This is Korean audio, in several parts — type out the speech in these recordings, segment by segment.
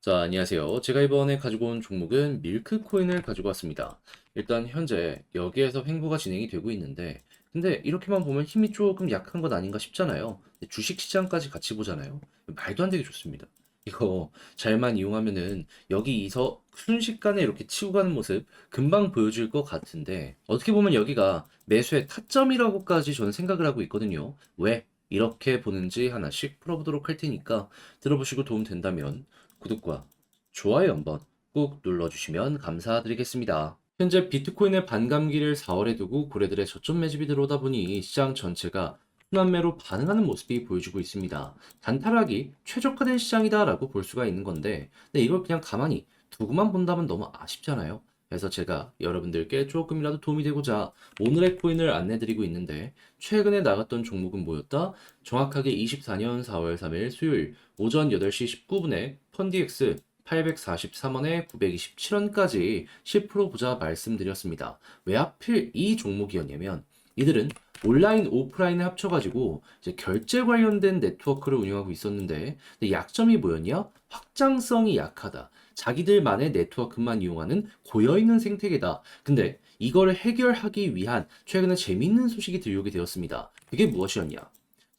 자, 안녕하세요. 제가 이번에 가지고 온 종목은 밀크 코인을 가지고 왔습니다. 일단 현재 여기에서 횡보가 진행이 되고 있는데, 근데 이렇게만 보면 힘이 조금 약한 것 아닌가 싶잖아요. 근데 주식 시장까지 같이 보잖아요. 말도 안 되게 좋습니다. 이거 잘만 이용하면은 여기서 순식간에 이렇게 치고 가는 모습 금방 보여줄 것 같은데, 어떻게 보면 여기가 매수의 타점이라고까지 저는 생각을 하고 있거든요. 왜? 이렇게 보는지 하나씩 풀어보도록 할 테니까 들어보시고 도움 된다면 구독과 좋아요 한번 꾹 눌러주시면 감사드리겠습니다. 현재 비트코인의 반감기를 4월에 두고 고래들의 저점 매집이 들어오다 보니 시장 전체가 순환매로 반응하는 모습이 보여지고 있습니다. 단타락이 최적화된 시장이다라고 볼 수가 있는 건데, 근데 이걸 그냥 가만히 두고만 본다면 너무 아쉽잖아요. 그래서 제가 여러분들께 조금이라도 도움이 되고자 오늘의 코인을 안내드리고 있는데, 최근에 나갔던 종목은 뭐였다? 정확하게 24년 4월 3일 수요일 오전 8시 19분에 펀디엑스 843원에 927원까지 10% 보자 말씀드렸습니다. 왜 하필 이 종목이었냐면 이들은 온라인, 오프라인을 합쳐가지고 이제 결제 관련된 네트워크를 운영하고 있었는데, 근데 약점이 뭐였냐? 확장성이 약하다. 자기들만의 네트워크만 이용하는 고여있는 생태계다. 근데 이걸 해결하기 위한 최근에 재밌는 소식이 들려오게 되었습니다. 그게 무엇이었냐?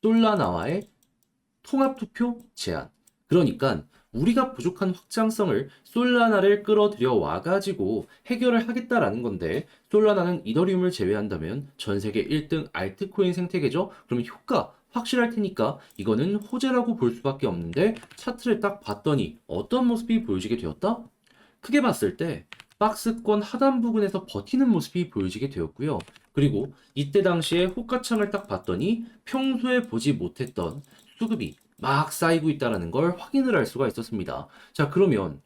솔라나와의 통합투표 제한. 그러니까 우리가 부족한 확장성을 솔라나를 끌어들여 와가지고 해결을 하겠다라는 건데, 솔라나는 이더리움을 제외한다면 전 세계 1등 알트코인 생태계죠? 그러면 효과 확실할 테니까 이거는 호재라고 볼 수밖에 없는데, 차트를 딱 봤더니 어떤 모습이 보여지게 되었다? 크게 봤을 때 박스권 하단 부분에서 버티는 모습이 보여지게 되었고요. 그리고 이때 당시에 호가창을 딱 봤더니 평소에 보지 못했던 수급이 막 쌓이고 있다는 걸 확인을 할 수가 있었습니다. 자, 그러면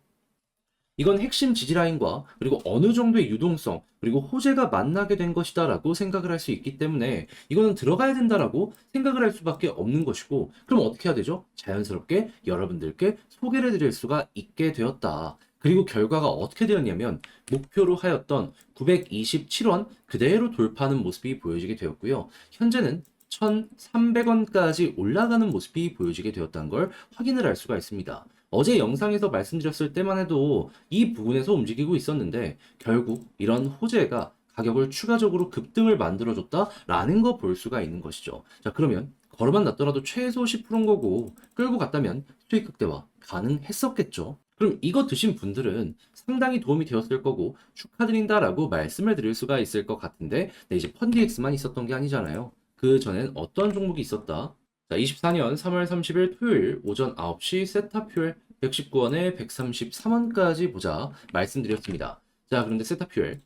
이건 핵심 지지라인과 그리고 어느 정도의 유동성 그리고 호재가 만나게 된 것이다라고 생각을 할 수 있기 때문에 이거는 들어가야 된다라고 생각을 할 수밖에 없는 것이고, 그럼 어떻게 해야 되죠? 자연스럽게 여러분들께 소개를 드릴 수가 있게 되었다. 그리고 결과가 어떻게 되었냐면 목표로 하였던 927원 그대로 돌파하는 모습이 보여지게 되었고요. 현재는 1,300원까지 올라가는 모습이 보여지게 되었다는 걸 확인을 할 수가 있습니다. 어제 영상에서 말씀드렸을 때만 해도 이 부분에서 움직이고 있었는데, 결국 이런 호재가 가격을 추가적으로 급등을 만들어줬다라는 거 볼 수가 있는 것이죠. 자, 그러면 걸어만 놨더라도 최소 10%인 거고 끌고 갔다면 수익 극대화 가능했었겠죠. 그럼 이거 드신 분들은 상당히 도움이 되었을 거고 축하드린다라고 말씀을 드릴 수가 있을 것 같은데, 네, 이제 펀디엑스만 있었던 게 아니잖아요. 그 전엔 어떤 종목이 있었다? 자, 24년 3월 30일 토요일 오전 9시 세타퓨엘 119원에 133원까지 보자 말씀드렸습니다. 자, 그런데 세타퓨엘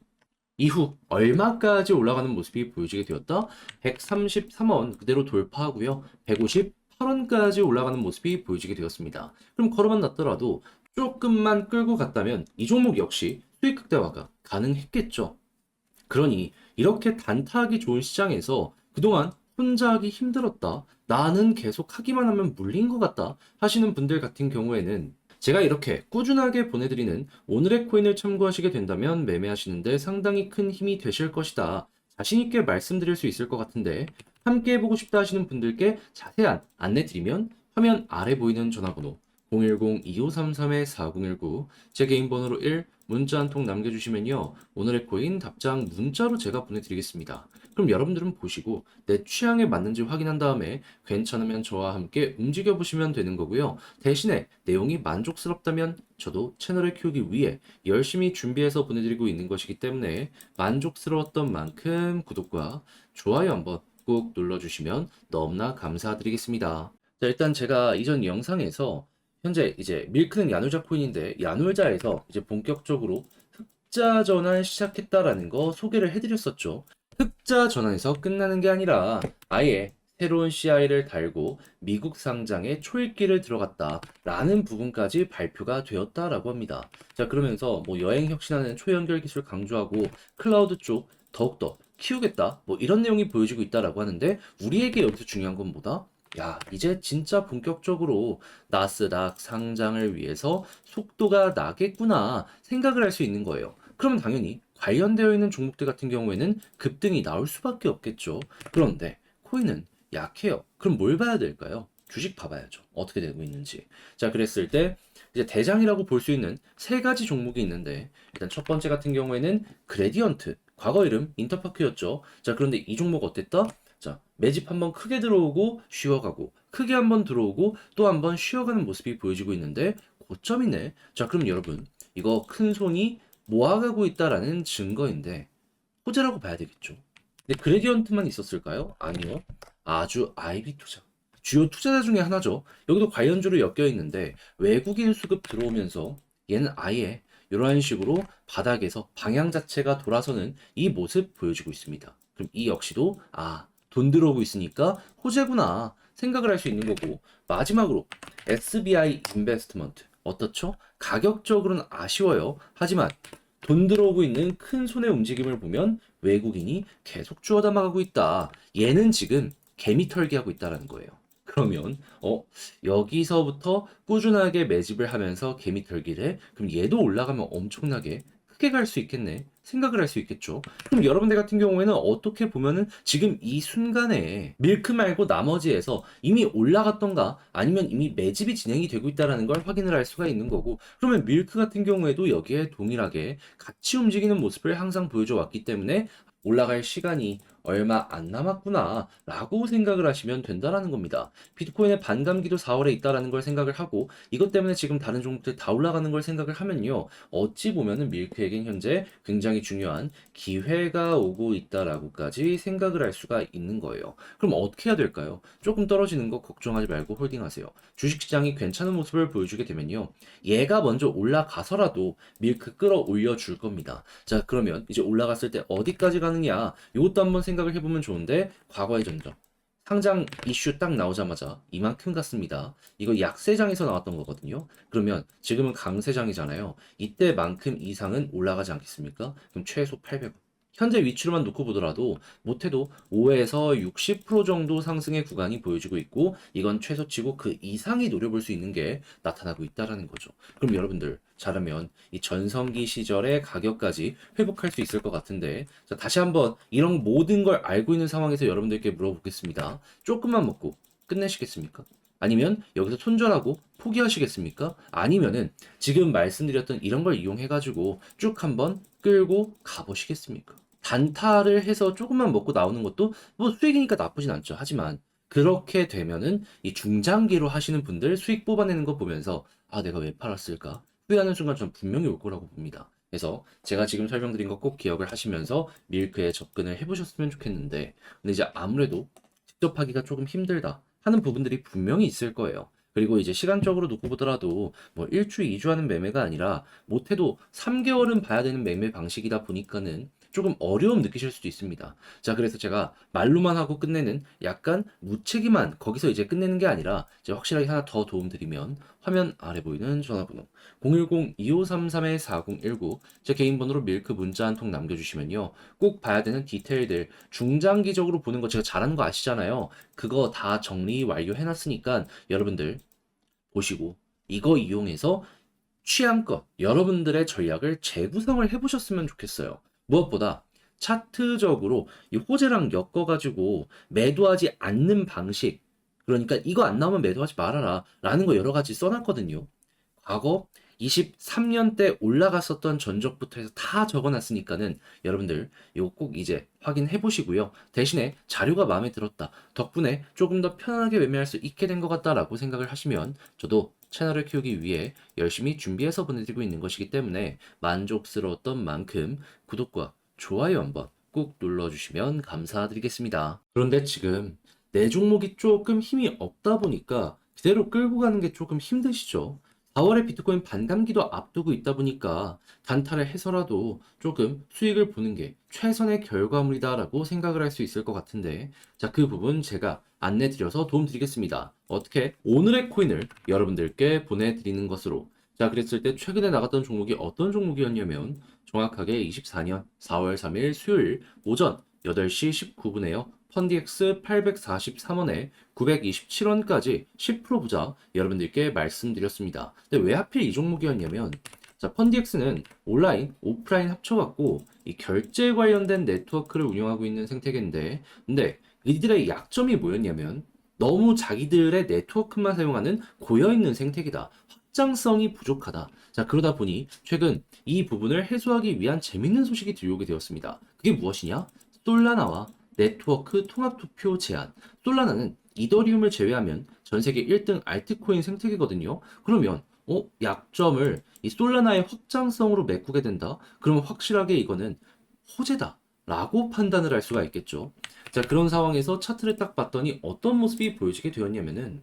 이후 얼마까지 올라가는 모습이 보여지게 되었다? 133원 그대로 돌파하고요. 158원까지 올라가는 모습이 보여지게 되었습니다. 그럼 걸어만 놨더라도 조금만 끌고 갔다면 이 종목 역시 수익 극대화가 가능했겠죠. 그러니 이렇게 단타하기 좋은 시장에서 그동안 혼자 하기 힘들었다, 나는 계속 하기만 하면 물린 것 같다 하시는 분들 같은 경우에는 제가 이렇게 꾸준하게 보내드리는 오늘의 코인을 참고하시게 된다면 매매하시는데 상당히 큰 힘이 되실 것이다. 자신있게 말씀드릴 수 있을 것 같은데, 함께 해보고 싶다 하시는 분들께 자세한 안내 드리면 화면 아래 보이는 전화번호 010-2533-4019, 제 개인 번호로 1 문자 한 통 남겨주시면요, 오늘의 코인 답장 문자로 제가 보내드리겠습니다. 그럼 여러분들은 보시고 내 취향에 맞는지 확인한 다음에 괜찮으면 저와 함께 움직여보시면 되는 거고요. 대신에 내용이 만족스럽다면 저도 채널을 키우기 위해 열심히 준비해서 보내드리고 있는 것이기 때문에 만족스러웠던 만큼 구독과 좋아요 한번 꼭 눌러주시면 너무나 감사드리겠습니다. 자, 일단 제가 이전 영상에서 현재 이제 밀크는 야놀자 코인인데 야놀자에서 이제 본격적으로 흑자 전환 시작했다라는 거 소개를 해드렸었죠. 흑자 전환에서 끝나는 게 아니라 아예 새로운 CI를 달고 미국 상장에 초읽기를 들어갔다라는 부분까지 발표가 되었다라고 합니다. 자, 그러면서 뭐 여행 혁신하는 초연결 기술 강조하고 클라우드 쪽 더욱더 키우겠다, 뭐 이런 내용이 보여지고 있다라고 하는데, 우리에게 여기서 중요한 건 뭐다? 야, 이제 진짜 본격적으로 나스닥 상장을 위해서 속도가 나겠구나 생각을 할 수 있는 거예요. 그러면 당연히 관련되어 있는 종목들 같은 경우에는 급등이 나올 수밖에 없겠죠. 그런데 코인은 약해요. 그럼 뭘 봐야 될까요? 주식 봐봐야죠. 어떻게 되고 있는지. 자, 그랬을 때 이제 대장이라고 볼 수 있는 세 가지 종목이 있는데 일단 첫 번째 같은 경우에는 그레디언트, 과거 이름 인터파크였죠. 자, 그런데 이 종목 어땠다? 자, 매집 한번 크게 들어오고 쉬어가고 크게 한번 들어오고 또 한번 쉬어가는 모습이 보여지고 있는데 고점이네. 자, 그럼 여러분 이거 큰 손이 모아가고 있다라는 증거인데 호재라고 봐야 되겠죠. 근데 그레디언트만 있었을까요? 아니요. 아주 IB 투자. 주요 투자자 중에 하나죠. 여기도 관련주로 엮여 있는데 외국인 수급 들어오면서 얘는 아예 이런 식으로 바닥에서 방향 자체가 돌아서는 이 모습 보여주고 있습니다. 그럼 이 역시도 돈 들어오고 있으니까 호재구나 생각을 할 수 있는 거고 마지막으로 SBI 인베스트먼트 어떻죠? 가격적으로는 아쉬워요. 하지만 돈 들어오고 있는 큰 손의 움직임을 보면 외국인이 계속 주워 담아가고 있다. 얘는 지금 개미 털기 하고 있다라는 거예요. 그러면 여기서부터 꾸준하게 매집을 하면서 개미 털기를 해? 그럼 얘도 올라가면 엄청나게 크게 갈 수 있겠네. 생각을 할 수 있겠죠. 그럼 여러분들 같은 경우에는 어떻게 보면은 지금 이 순간에 밀크 말고 나머지에서 이미 올라갔던가 아니면 이미 매집이 진행이 되고 있다라는 걸 확인을 할 수가 있는 거고 그러면 밀크 같은 경우에도 여기에 동일하게 같이 움직이는 모습을 항상 보여줘 왔기 때문에 올라갈 시간이 얼마 안 남았구나 라고 생각을 하시면 된다라는 겁니다. 비트코인의 반감기도 4월에 있다라는 걸 생각을 하고 이것 때문에 지금 다른 종목들 다 올라가는 걸 생각을 하면요. 어찌 보면은 밀크에겐 현재 굉장히 중요한 기회가 오고 있다라고까지 생각을 할 수가 있는 거예요. 그럼 어떻게 해야 될까요? 조금 떨어지는 거 걱정하지 말고 홀딩하세요. 주식시장이 괜찮은 모습을 보여주게 되면요. 얘가 먼저 올라가서라도 밀크 끌어올려 줄 겁니다. 자, 그러면 이제 올라갔을 때 어디까지 가느냐 이것도 한번 생각을 해보면 좋은데 과거의 전적 상장 이슈 딱 나오자마자 이만큼 갔습니다. 이거 약세장에서 나왔던 거거든요. 그러면 지금은 강세장이잖아요. 이때만큼 이상은 올라가지 않겠습니까? 그럼 최소 800원. 현재 위치로만 놓고 보더라도 못해도 5에서 60% 정도 상승의 구간이 보여지고 있고 이건 최소치고 그 이상이 노려볼 수 있는 게 나타나고 있다라는 거죠. 그럼 여러분들 잘하면 이 전성기 시절의 가격까지 회복할 수 있을 것 같은데 자, 다시 한번 이런 모든 걸 알고 있는 상황에서 여러분들께 물어보겠습니다. 조금만 먹고 끝내시겠습니까? 아니면 여기서 손절하고 포기하시겠습니까? 아니면은 지금 말씀드렸던 이런 걸 이용해가지고 쭉 한번 끌고 가보시겠습니까? 단타를 해서 조금만 먹고 나오는 것도 뭐 수익이니까 나쁘진 않죠. 하지만 그렇게 되면은 이 중장기로 하시는 분들 수익 뽑아내는 거 보면서 내가 왜 팔았을까? 후회하는 순간 전 분명히 올 거라고 봅니다. 그래서 제가 지금 설명드린 거 꼭 기억을 하시면서 밀크에 접근을 해보셨으면 좋겠는데 근데 이제 아무래도 직접 하기가 조금 힘들다 하는 부분들이 분명히 있을 거예요. 그리고 이제 시간적으로 놓고 보더라도 뭐 1주, 2주 하는 매매가 아니라 못해도 3개월은 봐야 되는 매매 방식이다 보니까는 조금 어려움 느끼실 수도 있습니다. 자, 그래서 제가 말로만 하고 끝내는 약간 무책임한 거기서 이제 끝내는 게 아니라 이제 확실하게 하나 더 도움드리면 화면 아래 보이는 전화번호 010-2533-4019 제 개인 번호로 밀크 문자 한 통 남겨주시면요. 꼭 봐야 되는 디테일들 중장기적으로 보는 거 제가 잘하는 거 아시잖아요. 그거 다 정리 완료해놨으니까 여러분들 보시고 이거 이용해서 취향껏 여러분들의 전략을 재구성을 해보셨으면 좋겠어요. 무엇보다 차트적으로 이 호재랑 엮어가지고 매도하지 않는 방식 그러니까 이거 안 나오면 매도하지 말아라 라는 거 여러 가지 써놨거든요. 과거 23년 때 올라갔었던 전적부터 해서 다 적어놨으니까는 여러분들 이거 꼭 이제 확인해 보시고요. 대신에 자료가 마음에 들었다. 덕분에 조금 더 편안하게 매매할 수 있게 된 것 같다라고 생각을 하시면 저도 채널을 키우기 위해 열심히 준비해서 보내드리고 있는 것이기 때문에 만족스러웠던 만큼 구독과 좋아요 한번 꼭 눌러주시면 감사드리겠습니다. 그런데 지금 내 종목이 조금 힘이 없다 보니까 그대로 끌고 가는 게 조금 힘드시죠? 4월에 비트코인 반감기도 앞두고 있다 보니까 단타를 해서라도 조금 수익을 보는 게 최선의 결과물이다라고 생각을 할 수 있을 것 같은데 자, 그 부분 제가 안내 드려서 도움 드리겠습니다. 어떻게? 오늘의 코인을 여러분들께 보내드리는 것으로 자, 그랬을 때 최근에 나갔던 종목이 어떤 종목이었냐면 정확하게 24년 4월 3일 수요일 오전 8시 19분에요. 펀디엑스 843원에 927원까지 10% 부자 여러분들께 말씀드렸습니다. 근데 왜 하필 이 종목이었냐면 자, 펀디엑스는 온라인, 오프라인 합쳐갖고 이 결제 관련된 네트워크를 운영하고 있는 생태계인데 근데 이들의 약점이 뭐였냐면 너무 자기들의 네트워크만 사용하는 고여있는 생태계다. 확장성이 부족하다. 자, 그러다 보니 최근 이 부분을 해소하기 위한 재밌는 소식이 들려오게 되었습니다. 그게 무엇이냐? 솔라나와 네트워크 통합 투표 제안. 솔라나는 이더리움을 제외하면 전 세계 1등 알트코인 생태계거든요. 그러면 약점을 이 솔라나의 확장성으로 메꾸게 된다? 그러면 확실하게 이거는 호재다. 라고 판단을 할 수가 있겠죠. 자, 그런 상황에서 차트를 딱 봤더니 어떤 모습이 보여지게 되었냐면은,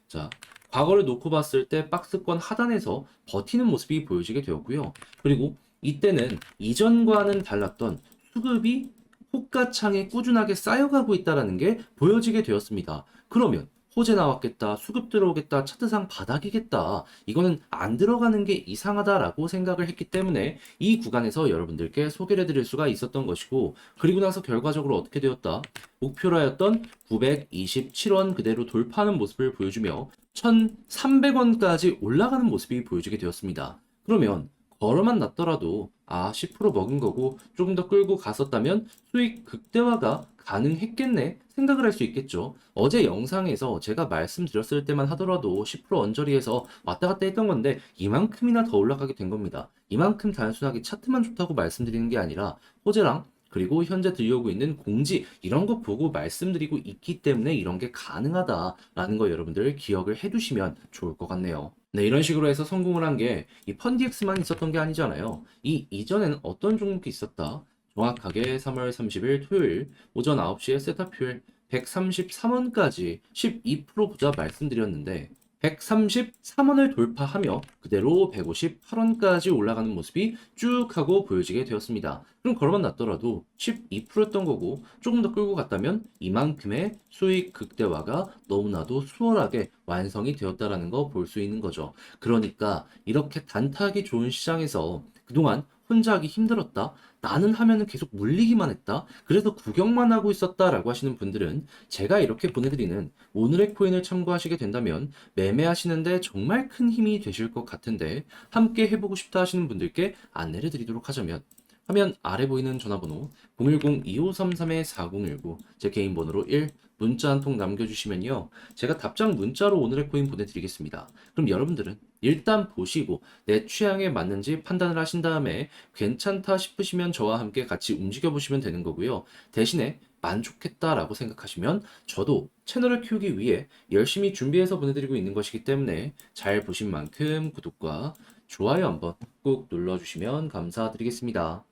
자, 과거를 놓고 봤을 때 박스권 하단에서 버티는 모습이 보여지게 되었고요. 그리고 이때는 이전과는 달랐던 수급이 호가창에 꾸준하게 쌓여가고 있다는 게 보여지게 되었습니다. 그러면 호재 나왔겠다, 수급 들어오겠다, 차트상 바닥이겠다. 이거는 안 들어가는 게 이상하다라고 생각을 했기 때문에 이 구간에서 여러분들께 소개를 해드릴 수가 있었던 것이고, 그리고 나서 결과적으로 어떻게 되었다? 목표라였던 927원 그대로 돌파하는 모습을 보여주며 1,300원까지 올라가는 모습이 보여지게 되었습니다. 그러면 걸어만 놨더라도 10% 먹은 거고 조금 더 끌고 갔었다면 수익 극대화가 가능했겠네 생각을 할 수 있겠죠. 어제 영상에서 제가 말씀드렸을 때만 하더라도 10% 언저리에서 왔다 갔다 했던 건데 이만큼이나 더 올라가게 된 겁니다. 이만큼 단순하게 차트만 좋다고 말씀드리는 게 아니라 호재랑 그리고 현재 들려오고 있는 공지 이런 거 보고 말씀드리고 있기 때문에 이런 게 가능하다라는 거 여러분들 기억을 해두시면 좋을 것 같네요. 네, 이런 식으로 해서 성공을 한 게 이 펀디엑스만 있었던 게 아니잖아요. 이 이전에는 어떤 종목이 있었다? 정확하게 3월 30일 토요일 오전 9시에 세타퓨엘 133원까지 12% 보자 말씀드렸는데 133원을 돌파하며 그대로 158원까지 올라가는 모습이 쭉 하고 보여지게 되었습니다. 그럼 걸어만 놨더라도 12%였던 거고 조금 더 끌고 갔다면 이만큼의 수익 극대화가 너무나도 수월하게 완성이 되었다라는 거 볼 수 있는 거죠. 그러니까 이렇게 단타하기 좋은 시장에서 그동안 혼자 하기 힘들었다. 나는 하면은 계속 물리기만 했다. 그래서 구경만 하고 있었다라고 하시는 분들은 제가 이렇게 보내드리는 오늘의 코인을 참고하시게 된다면 매매하시는데 정말 큰 힘이 되실 것 같은데 함께 해보고 싶다 하시는 분들께 안내를 드리도록 하자면 화면 아래 보이는 전화번호 010-2533-4019 제 개인 번호로 1 문자 한 통 남겨주시면요. 제가 답장 문자로 오늘의 코인 보내드리겠습니다. 그럼 여러분들은 일단 보시고 내 취향에 맞는지 판단을 하신 다음에 괜찮다 싶으시면 저와 함께 같이 움직여 보시면 되는 거고요. 대신에 만족했다라고 생각하시면 저도 채널을 키우기 위해 열심히 준비해서 보내드리고 있는 것이기 때문에 잘 보신 만큼 구독과 좋아요 한번 꾹 눌러주시면 감사드리겠습니다.